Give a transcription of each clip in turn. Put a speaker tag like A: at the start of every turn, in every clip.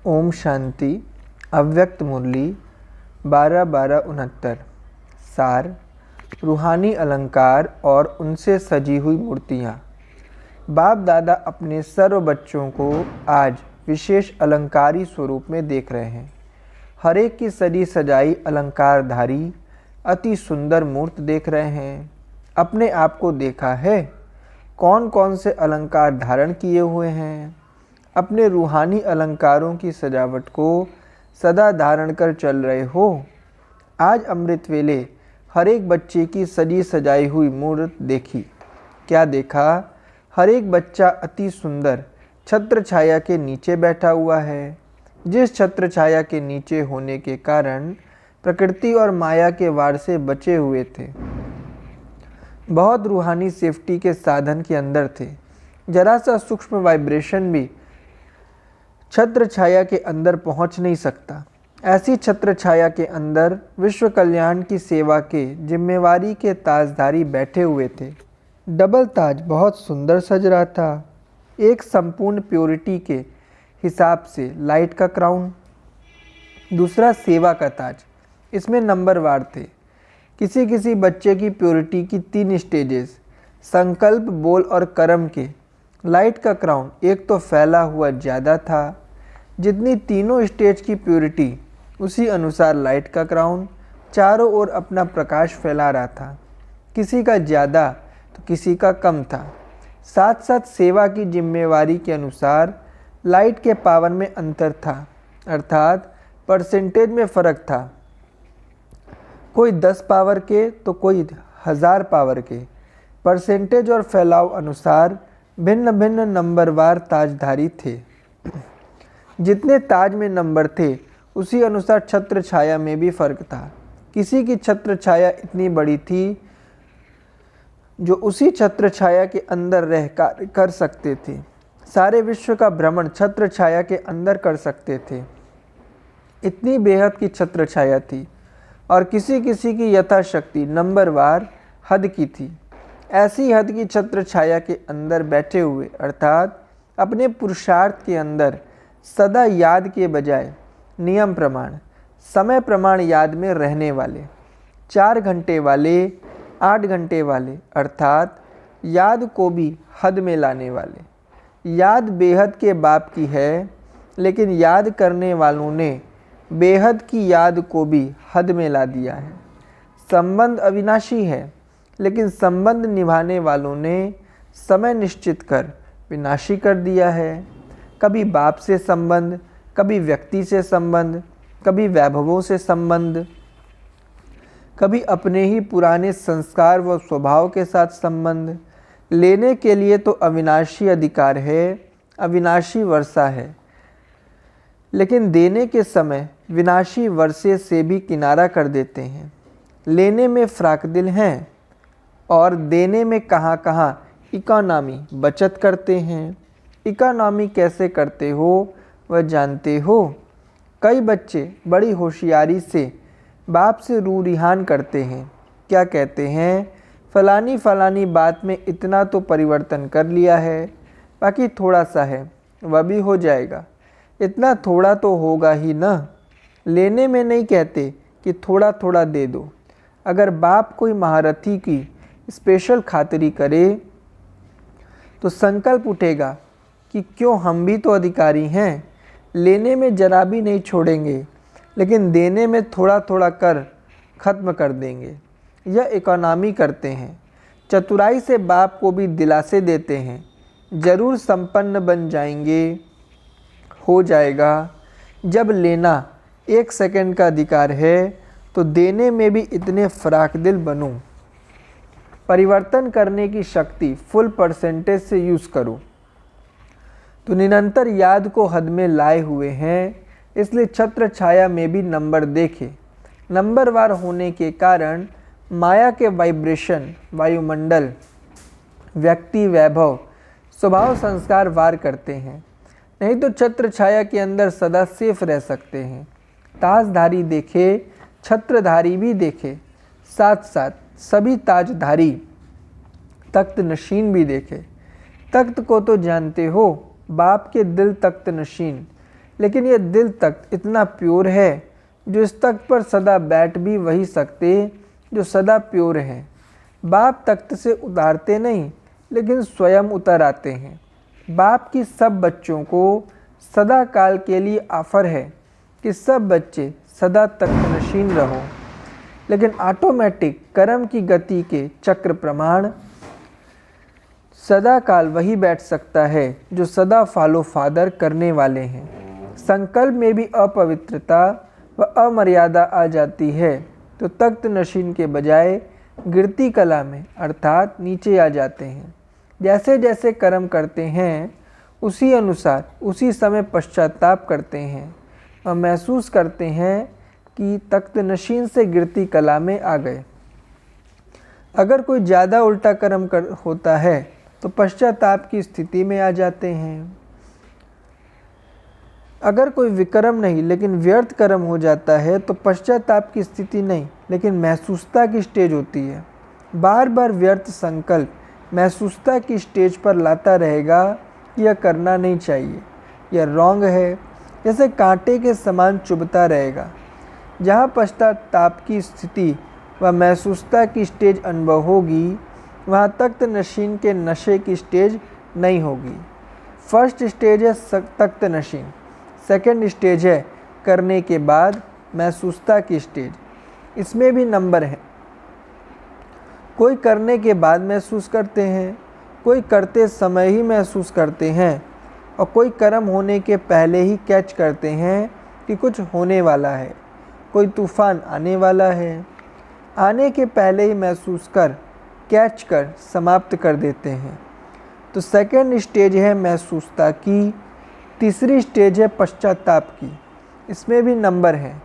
A: ओम शांति। अव्यक्त मुरली 12-12-69। सार, रूहानी अलंकार और उनसे सजी हुई मूर्तियाँ। बाप दादा अपने सर्व बच्चों को आज विशेष अलंकारी स्वरूप में देख रहे हैं। हर एक की सजी सजाई अलंकारधारी अति सुंदर मूर्त देख रहे हैं। अपने आप को देखा है, कौन कौन से अलंकार धारण किए हुए हैं। अपने रूहानी अलंकारों की सजावट को सदा धारण कर चल रहे हो। आज अमृत वेले हर एक बच्चे की सजी सजाई हुई मूर्त देखी। क्या देखा? हर एक बच्चा अति सुंदर छत्र छाया के नीचे बैठा हुआ है। जिस छत्र छाया के नीचे होने के कारण प्रकृति और माया के वार से बचे हुए थे। बहुत रूहानी सेफ्टी के साधन के अंदर थे। जरा सा सूक्ष्म वाइब्रेशन भी छत्र छाया के अंदर पहुंच नहीं सकता। ऐसी छत्र छाया के अंदर विश्व कल्याण की सेवा के जिम्मेवारी के ताजधारी बैठे हुए थे। डबल ताज बहुत सुंदर सज रहा था। एक संपूर्ण प्योरिटी के हिसाब से लाइट का क्राउन, दूसरा सेवा का ताज। इसमें नंबरवार थे। किसी किसी बच्चे की प्योरिटी की 3 स्टेजेस, संकल्प, बोल और कर्म के। लाइट का क्राउन एक तो फैला हुआ ज़्यादा था। जितनी तीनों स्टेज की प्योरिटी, उसी अनुसार लाइट का क्राउन चारों ओर अपना प्रकाश फैला रहा था। किसी का ज़्यादा तो किसी का कम था। साथ साथ सेवा की जिम्मेवारी के अनुसार लाइट के पावर में अंतर था, अर्थात परसेंटेज में फ़र्क था। कोई 10 पावर के तो कोई 1000 पावर के। परसेंटेज और फैलाव अनुसार भिन्न भिन्न नंबरवार ताजधारी थे। जितने ताज में नंबर थे, उसी अनुसार छत्र छाया में भी फर्क था। किसी की छत्र छाया इतनी बड़ी थी जो उसी छत्र छाया के अंदर रह कर सकते थे। सारे विश्व का भ्रमण छत्र छाया के अंदर कर सकते थे। इतनी बेहद की छत्र छाया थी। और किसी किसी की यथाशक्ति नंबरवार हद की थी। ऐसी हद की छत्र छाया के अंदर बैठे हुए, अर्थात अपने पुरुषार्थ के अंदर सदा याद के बजाय नियम प्रमाण, समय प्रमाण याद में रहने वाले, 4 घंटे वाले, 8 घंटे वाले, अर्थात याद को भी हद में लाने वाले। याद बेहद के बाप की है, लेकिन याद करने वालों ने बेहद की याद को भी हद में ला दिया है। संबंध अविनाशी है, लेकिन संबंध निभाने वालों ने समय निश्चित कर विनाशी कर दिया है। कभी बाप से संबंध, कभी व्यक्ति से संबंध, कभी वैभवों से संबंध, कभी अपने ही पुराने संस्कार व स्वभाव के साथ संबंध। लेने के लिए तो अविनाशी अधिकार है, अविनाशी वर्षा है, लेकिन देने के समय विनाशी वर्षे से भी किनारा कर देते हैं। लेने में फ्राकदिल हैं और देने में कहाँ कहाँ इकोनॉमी बचत करते हैं। इकोनॉमी कैसे करते हो वह जानते हो। कई बच्चे बड़ी होशियारी से बाप से रूह रिहान करते हैं। क्या कहते हैं? फलानी फलानी बात में इतना तो परिवर्तन कर लिया है, बाकी थोड़ा सा है, वह भी हो जाएगा। इतना थोड़ा तो होगा ही ना। लेने में नहीं कहते कि थोड़ा थोड़ा दे दो। अगर बाप कोई महारथी की स्पेशल खातिरी करे तो संकल्प उठेगा कि क्यों, हम भी तो अधिकारी हैं। लेने में जरा भी नहीं छोड़ेंगे, लेकिन देने में थोड़ा थोड़ा कर ख़त्म कर देंगे। यह इकोनॉमी करते हैं। चतुराई से बाप को भी दिलासे देते हैं, ज़रूर संपन्न बन जाएंगे, हो जाएगा। जब लेना 1 सेकंड का अधिकार है, तो देने में भी इतने फराकदिल बनो। परिवर्तन करने की शक्ति फुल परसेंटेज से यूज़ करो। तो निरंतर याद को हद में लाए हुए हैं, इसलिए छत्र छाया में भी नंबर देखे। नंबरवार होने के कारण माया के वाइब्रेशन, वायुमंडल, व्यक्ति, वैभव, स्वभाव, संस्कार वार करते हैं। नहीं तो छत्र छाया के अंदर सदा सेफ रह सकते हैं। ताजधारी देखे, छत्रधारी भी देखे, साथ साथ सभी ताजधारी तख्त नशीन भी देखे। तख्त को तो जानते हो, बाप के दिल तख्त नशीन, लेकिन यह दिल तख्त इतना प्योर है जो इस तख्त पर सदा बैठ भी वही सकते जो सदा प्योर है। बाप तख्त से उतारते नहीं लेकिन स्वयं उतर आते हैं। बाप की सब बच्चों को सदा काल के लिए ऑफर है कि सब बच्चे सदा तख्तनशीन रहो, लेकिन ऑटोमेटिक कर्म की गति के चक्र प्रमाण सदा काल वही बैठ सकता है जो सदा फॉलो फादर करने वाले हैं। संकल्प में भी अपवित्रता व अमर्यादा आ जाती है तो तख्त नशीन के बजाय गिरती कला में अर्थात नीचे आ जाते हैं। जैसे जैसे कर्म करते हैं उसी अनुसार उसी समय पश्चाताप करते हैं और महसूस करते हैं कि तख्त नशीन से गिरती कला में आ गए। अगर कोई ज़्यादा उल्टा कर्म होता है तो पश्चाताप की स्थिति में आ जाते हैं। अगर कोई विक्रम नहीं लेकिन व्यर्थ कर्म हो जाता है तो पश्चाताप की स्थिति नहीं लेकिन महसूसता की स्टेज होती है। बार बार व्यर्थ संकल्प महसूसता की स्टेज पर लाता रहेगा कि यह करना नहीं चाहिए, यह रॉन्ग है, जैसे कांटे के समान चुभता रहेगा। जहाँ पश्चाताप की स्थिति व महसूसता की स्टेज अनुभव होगी वहाँ तख्त नशीन के नशे की स्टेज नहीं होगी। फर्स्ट स्टेज है तख्त नशीन, सेकंड स्टेज है करने के बाद महसूसता की स्टेज। इसमें भी नंबर हैं, कोई करने के बाद महसूस करते हैं, कोई करते समय ही महसूस करते हैं और कोई कर्म होने के पहले ही कैच करते हैं कि कुछ होने वाला है, कोई तूफान आने वाला है। आने के पहले ही महसूस कर कैच कर समाप्त कर देते हैं। तो सेकंड स्टेज है महसूसता की, तीसरी स्टेज है पश्चाताप की। इसमें भी नंबर हैं,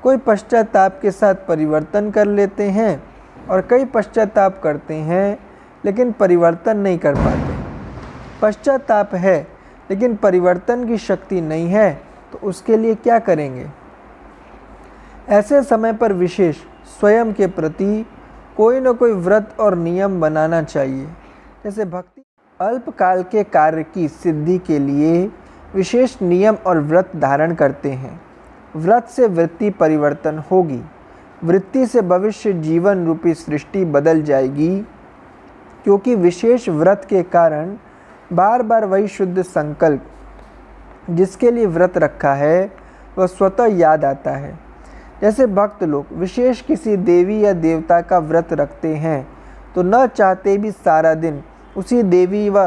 A: कोई पश्चाताप के साथ परिवर्तन कर लेते हैं और कई पश्चाताप करते हैं लेकिन परिवर्तन नहीं कर पाते। पश्चाताप है लेकिन परिवर्तन की शक्ति नहीं है तो उसके लिए क्या करेंगे? ऐसे समय पर विशेष स्वयं के प्रति कोई न कोई व्रत और नियम बनाना चाहिए। जैसे भक्ति अल्पकाल के कार्य की सिद्धि के लिए विशेष नियम और व्रत धारण करते हैं। व्रत से वृत्ति परिवर्तन होगी, वृत्ति से भविष्य जीवन रूपी सृष्टि बदल जाएगी, क्योंकि विशेष व्रत के कारण बार बार वही शुद्ध संकल्प जिसके लिए व्रत रखा है वह स्वतः याद आता है। जैसे भक्त लोग विशेष किसी देवी या देवता का व्रत रखते हैं तो न चाहते भी सारा दिन उसी देवी व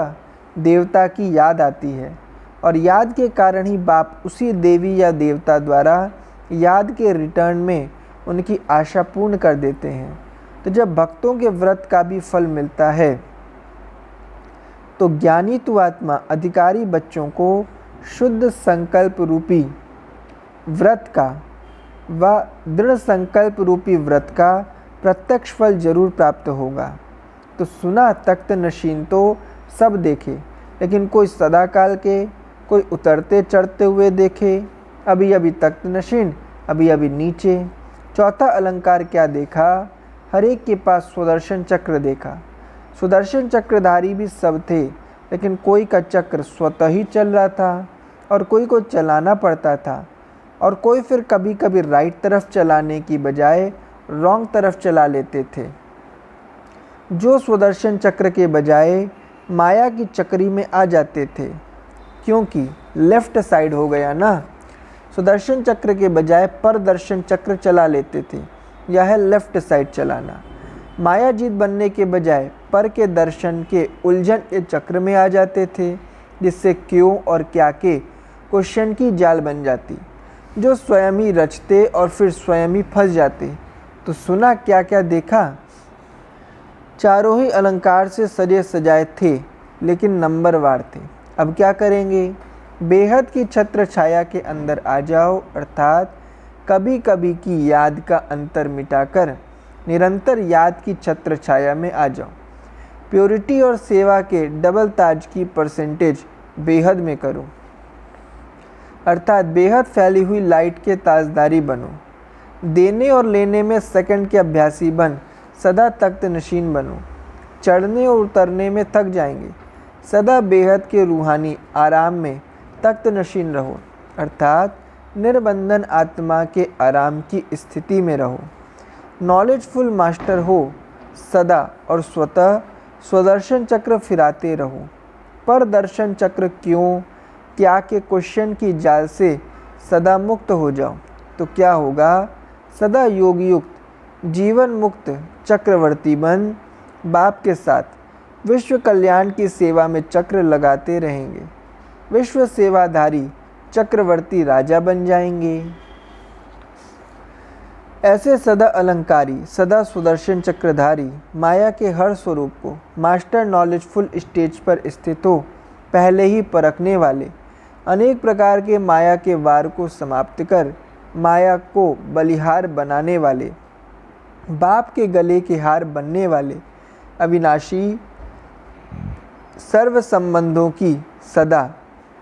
A: देवता की याद आती है और याद के कारण ही बाप उसी देवी या देवता द्वारा याद के रिटर्न में उनकी आशा पूर्ण कर देते हैं। तो जब भक्तों के व्रत का भी फल मिलता है तो ज्ञानी तु आत्मा अधिकारी बच्चों को शुद्ध संकल्प रूपी व्रत का व दृढ़ संकल्प रूपी व्रत का प्रत्यक्ष फल जरूर प्राप्त होगा। तो सुना तख्त नशीन तो सब देखे, लेकिन कोई सदाकाल के, कोई उतरते चढ़ते हुए देखे। अभी अभी तख्त नशीन, अभी अभी नीचे। चौथा अलंकार क्या देखा? हर एक के पास सुदर्शन चक्र देखा। सुदर्शन चक्रधारी भी सब थे, लेकिन कोई का चक्र स्वतः ही चल रहा था और कोई को चलाना पड़ता था और कोई फिर कभी कभी राइट तरफ चलाने की बजाय रॉन्ग तरफ चला लेते थे। जो सुदर्शन चक्र के बजाय माया की चक्री में आ जाते थे, क्योंकि लेफ्ट साइड हो गया ना। सुदर्शन चक्र के बजाय परदर्शन चक्र चला लेते थे, यह है लेफ्ट साइड चलाना। माया जीत बनने के बजाय पर के दर्शन के उलझन के चक्र में आ जाते थे, जिससे क्यों और क्या के क्वेश्चन की जाल बन जाती, जो स्वयं ही रचते और फिर स्वयं ही फंस जाते। तो सुना क्या क्या देखा? चारों ही अलंकार से सजे सजाए थे, लेकिन नंबरवार थे। अब क्या करेंगे? बेहद की छत्र छाया के अंदर आ जाओ, अर्थात कभी कभी की याद का अंतर मिटाकर निरंतर याद की छत्र छाया में आ जाओ। प्योरिटी और सेवा के डबल ताज की परसेंटेज बेहद में करो, अर्थात बेहद फैली हुई लाइट के ताजदारी बनो। देने और लेने में सेकंड के अभ्यासी बन सदा तख्त नशीन बनो। चढ़ने और उतरने में थक जाएंगे, सदा बेहद के रूहानी आराम में तख्त नशीन रहो। अर्थात निर्बंधन आत्मा के आराम की स्थिति में रहो। नॉलेजफुल मास्टर हो सदा और स्वतः स्वदर्शन चक्र फिराते रहो। पर दर्शन चक्र क्यों क्या के क्वेश्चन की जाल से सदा मुक्त हो जाओ तो क्या होगा? सदा योग युक्त जीवन मुक्त चक्रवर्ती बन बाप के साथ विश्व कल्याण की सेवा में चक्र लगाते रहेंगे। विश्व सेवाधारी चक्रवर्ती राजा बन जाएंगे। ऐसे सदा अलंकारी सदा सुदर्शन चक्रधारी माया के हर स्वरूप को मास्टर नॉलेजफुल स्टेज पर स्थित हो पहले ही परखने वाले, अनेक प्रकार के माया के वार को समाप्त कर माया को बलिहार बनाने वाले, बाप के गले के हार बनने वाले, अविनाशी सर्व संबंधों की सदा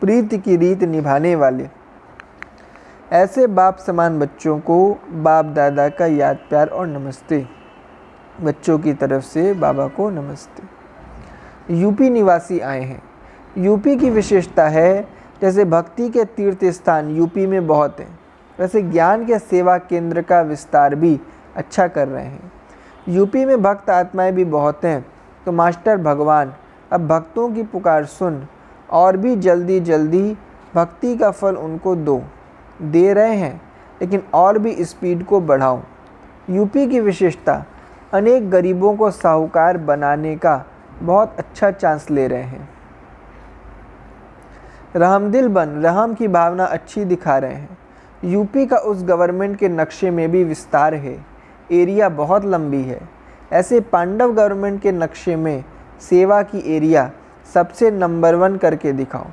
A: प्रीति की रीत निभाने वाले, ऐसे बाप समान बच्चों को बाप दादा का याद प्यार और नमस्ते। बच्चों की तरफ से बाबा को नमस्ते। यूपी निवासी आए हैं। यूपी की विशेषता है जैसे भक्ति के तीर्थ स्थान यूपी में बहुत हैं, वैसे ज्ञान के सेवा केंद्र का विस्तार भी अच्छा कर रहे हैं। यूपी में भक्त आत्माएं भी बहुत हैं, तो मास्टर भगवान अब भक्तों की पुकार सुन और भी जल्दी जल्दी भक्ति का फल उनको दे रहे हैं, लेकिन और भी स्पीड को बढ़ाओ। यूपी की विशेषता अनेक गरीबों को साहूकार बनाने का बहुत अच्छा चांस ले रहे हैं। रहमदिल बन रहम की भावना अच्छी दिखा रहे हैं। यूपी का उस गवर्नमेंट के नक्शे में भी विस्तार है, एरिया बहुत लंबी है। ऐसे पांडव गवर्नमेंट के नक्शे में सेवा की एरिया सबसे नंबर 1 करके दिखाओ।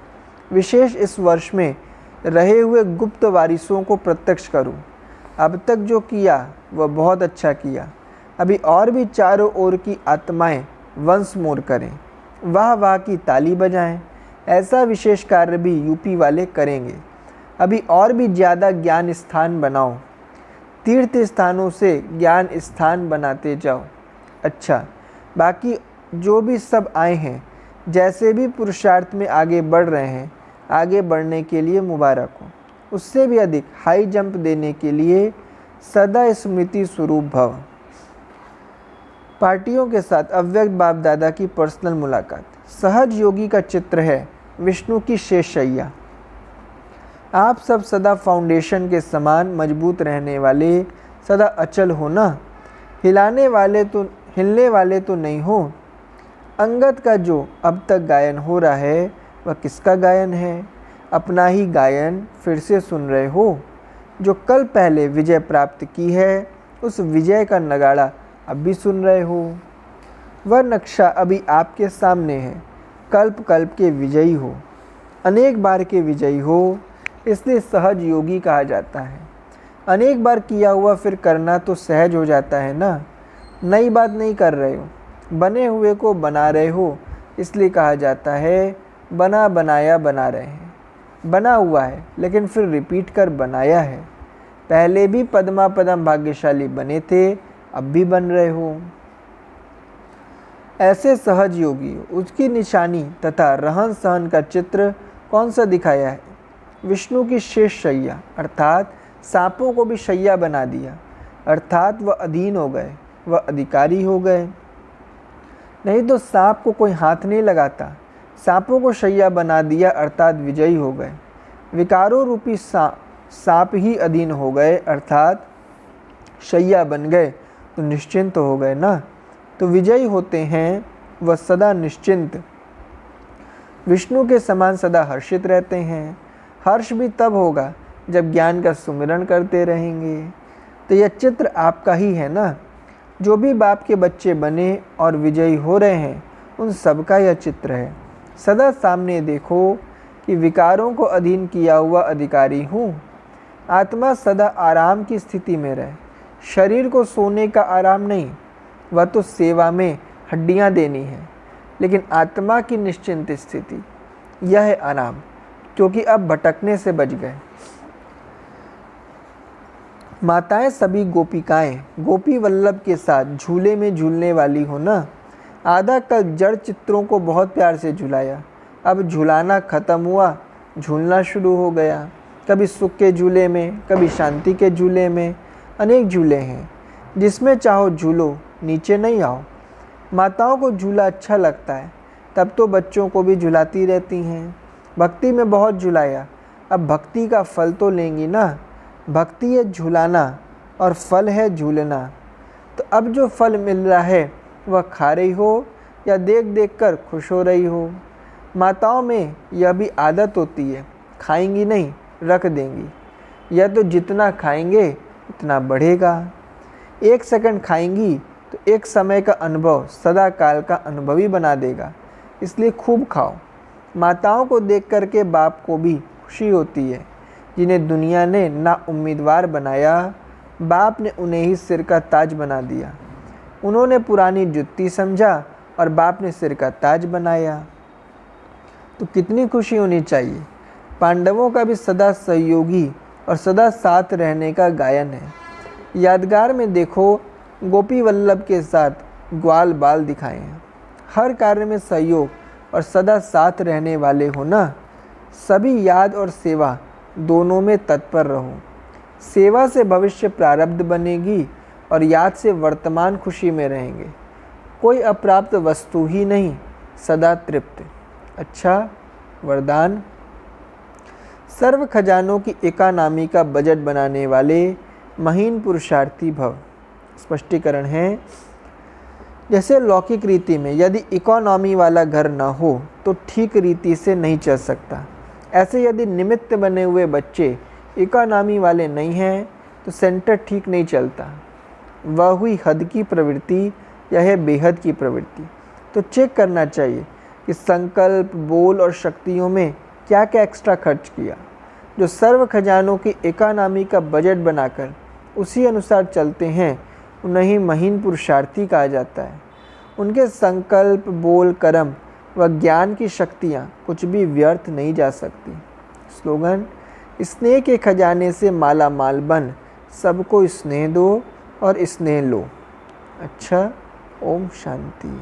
A: विशेष इस वर्ष में रहे हुए गुप्त वारिसों को प्रत्यक्ष करूं। अब तक जो किया वह बहुत अच्छा किया, अभी और भी चारों ओर की आत्माएं वंस मोर करें, वाह वाह की ताली बजाएं। ऐसा विशेष कार्य भी यूपी वाले करेंगे। अभी और भी ज़्यादा ज्ञान स्थान बनाओ, तीर्थ स्थानों से ज्ञान स्थान बनाते जाओ। अच्छा, बाकी जो भी सब आए हैं, जैसे भी पुरुषार्थ में आगे बढ़ रहे हैं, आगे बढ़ने के लिए मुबारक हो। उससे भी अधिक हाई जंप देने के लिए सदा स्मृति स्वरूप भव। पार्टियों के साथ अव्यक्त बाप दादा की पर्सनल मुलाकात। सहज योगी का चित्र है विष्णु की शेष शैया। आप सब सदा फाउंडेशन के समान मजबूत रहने वाले, सदा अचल हो ना, हिलने वाले तो नहीं हो। अंगद का जो अब तक गायन हो रहा है वह किसका गायन है? अपना ही गायन फिर से सुन रहे हो। जो कल पहले विजय प्राप्त की है उस विजय का नगाड़ा अब भी सुन रहे हो। वह नक्शा अभी आपके सामने है। कल्प कल्प के विजयी हो, अनेक बार के विजयी हो, इसलिए सहज योगी कहा जाता है। अनेक बार किया हुआ फिर करना तो सहज हो जाता है ना। नई बात नहीं कर रहे हो, बने हुए को बना रहे हो, इसलिए कहा जाता है बना बनाया बना रहे हैं। बना हुआ है लेकिन फिर रिपीट कर बनाया है। पहले भी पद्मा पदम भाग्यशाली बने थे, अब भी बन रहे हो। ऐसे सहज योगी उसकी निशानी तथा रहन सहन का चित्र कौन सा दिखाया है? विष्णु की शेष शैया, अर्थात सांपों को भी शैया बना दिया, अर्थात वह अधीन हो गए, वह अधिकारी हो गए। नहीं तो सांप को कोई हाथ नहीं लगाता, सांपों को शैया बना दिया अर्थात विजयी हो गए। विकारों रूपी सांप ही अधीन हो गए अर्थात शैया बन गए, तो निश्चिंत हो गए ना। तो विजयी होते हैं वह सदा निश्चिंत, विष्णु के समान सदा हर्षित रहते हैं। हर्ष भी तब होगा जब ज्ञान का सुमिरन करते रहेंगे। तो यह चित्र आपका ही है ना। जो भी बाप के बच्चे बने और विजयी हो रहे हैं उन सबका यह चित्र है। सदा सामने देखो कि विकारों को अधीन किया हुआ अधिकारी हूँ। आत्मा सदा आराम की स्थिति में रहे, शरीर को सोने का आराम नहीं, वह तो सेवा में हड्डियाँ देनी है, लेकिन आत्मा की निश्चिंत स्थिति यह है आराम, क्योंकि अब भटकने से बच गए। माताएं सभी गोपिकाएं गोपी वल्लभ के साथ झूले में झूलने वाली हो ना। आधा कल जड़ चित्रों को बहुत प्यार से झुलाया, अब झुलाना खत्म हुआ, झूलना शुरू हो गया। कभी सुख के झूले में, कभी शांति के झूले में। अनेक झूले हैं, जिसमें चाहो झूलो, नीचे नहीं आओ। माताओं को झूला अच्छा लगता है, तब तो बच्चों को भी झुलाती रहती हैं। भक्ति में बहुत झुलाया, अब भक्ति का फल तो लेंगी ना। भक्ति है झुलाना और फल है झूलना। तो अब जो फल मिल रहा है वह खा रही हो या देख देख कर खुश हो रही हो। माताओं में यह भी आदत होती है, खाएंगी नहीं, रख देंगी। यह तो जितना खाएंगे उतना बढ़ेगा। 1 सेकंड खाएंगी तो एक समय का अनुभव सदा काल का अनुभवी बना देगा, इसलिए खूब खाओ। माताओं को देख कर के बाप को भी खुशी होती है, जिन्हें दुनिया ने ना उम्मीदवार बनाया, बाप ने उन्हें ही सिर का ताज बना दिया। उन्होंने पुरानी जुत्ती समझा और बाप ने सिर का ताज बनाया। तो कितनी खुशी होनी चाहिए। पांडवों का भी सदा सहयोगी और सदा साथ रहने का गायन है। यादगार में देखो, गोपी वल्लभ के साथ ग्वाल बाल दिखाए हैं। हर कार्य में सहयोग और सदा साथ रहने वाले हो ना। सभी याद और सेवा दोनों में तत्पर रहो। सेवा से भविष्य प्रारब्ध बनेगी और याद से वर्तमान खुशी में रहेंगे। कोई अप्राप्त वस्तु ही नहीं, सदा तृप्त। अच्छा वरदान, सर्व खजानों की इकोनॉमी का बजट बनाने वाले महीन पुरुषार्थी भव। स्पष्टीकरण है, जैसे लौकिक रीति में यदि इकोनॉमी वाला घर न हो तो ठीक रीति से नहीं चल सकता, ऐसे यदि निमित्त बने हुए बच्चे इकोनॉमी वाले नहीं हैं तो सेंटर ठीक नहीं चलता। वह हुई हद की प्रवृत्ति या है बेहद की प्रवृत्ति। तो चेक करना चाहिए कि संकल्प, बोल और शक्तियों में क्या क्या एक्स्ट्रा खर्च किया। जो सर्व खजानों की इकोनॉमी का बजट बनाकर उसी अनुसार चलते हैं, उन्हें ही महीन पुरुषार्थी कहा जाता है। उनके संकल्प, बोल, कर्म व ज्ञान की शक्तियाँ कुछ भी व्यर्थ नहीं जा सकती। स्लोगन, स्नेह के खजाने से माला माल बन, सबको स्नेह दो और स्नेह लो। अच्छा, ओम शांति।